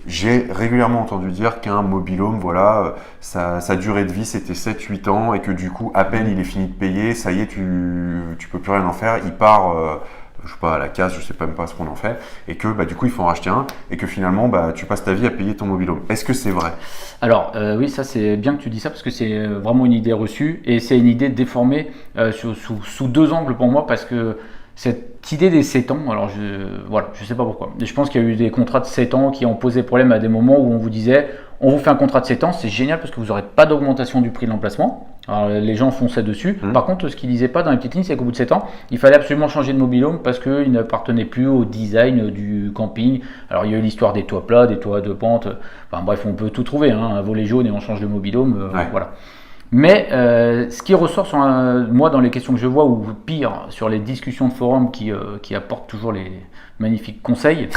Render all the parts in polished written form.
J'ai régulièrement entendu dire qu'un mobil-home, voilà, sa durée de vie c'était 7-8 ans et que du coup, à peine il est fini de payer, ça y est, tu peux plus rien en faire, il part, je sais pas, à la casse, je sais pas même pas ce qu'on en fait, et que du coup il faut en racheter un et que finalement tu passes ta vie à payer ton mobil-home. Est-ce que c'est vrai? Alors oui, ça c'est bien que tu dis ça parce que c'est vraiment une idée reçue et c'est une idée déformée sous deux angles pour moi parce que cette idée des 7 ans, alors je sais pas pourquoi. Je pense qu'il y a eu des contrats de 7 ans qui ont posé problème à des moments où on vous disait on vous fait un contrat de 7 ans, c'est génial parce que vous n'aurez pas d'augmentation du prix de l'emplacement. Alors les gens fonçaient dessus. Par contre, ce qu'ils disaient pas dans les petites lignes, c'est qu'au bout de 7 ans, il fallait absolument changer de mobil-home parce qu'il n'appartenait plus au design du camping. Alors il y a eu l'histoire des toits plats, des toits de pente. Enfin bref, on peut tout trouver, hein, un volet jaune et on change de mobil-home. Ouais. Voilà. Mais ce qui ressort sur moi dans les questions que je vois, ou pire, sur les discussions de forum qui apportent toujours les magnifiques conseils,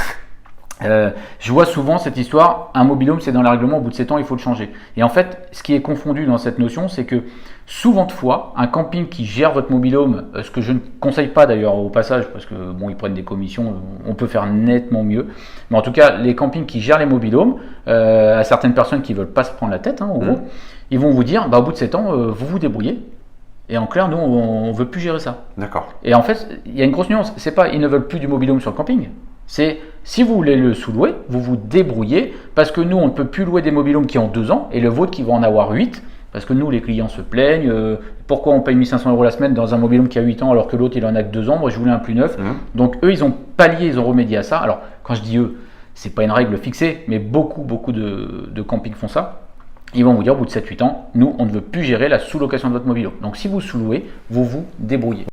je vois souvent cette histoire, un mobil-home c'est dans les règlements, au bout de 7 ans il faut le changer. Et en fait, ce qui est confondu dans cette notion, c'est que souvent de fois, un camping qui gère votre mobil-home, ce que je ne conseille pas d'ailleurs au passage, parce que bon, ils prennent des commissions, on peut faire nettement mieux. Mais en tout cas, les campings qui gèrent les mobil-homes, à certaines personnes qui veulent pas se prendre la tête, hein, en gros, ils vont vous dire, au bout de 7 ans, vous vous débrouillez. Et en clair, nous, on veut plus gérer ça. D'accord. Et en fait, il y a une grosse nuance. C'est pas, ils ne veulent plus du mobil-home sur le camping. C'est, si vous voulez le sous-louer, vous vous débrouillez, parce que nous, on ne peut plus louer des mobil-homes qui ont 2 ans, et le vôtre qui va en avoir 8, parce que nous, les clients se plaignent. Pourquoi on paye 1500 € la semaine dans un mobil-home qui a 8 ans, alors que l'autre, il en a que 2 ans. Moi, je voulais un plus neuf. Donc, eux, ils ont pallié, ils ont remédié à ça. Alors, quand je dis eux, c'est pas une règle fixée, mais beaucoup de campings font ça. Ils vont vous dire au bout de 7-8 ans, nous, on ne veut plus gérer la sous-location de votre mobil-home. Donc si vous sous-louez, vous vous débrouillez.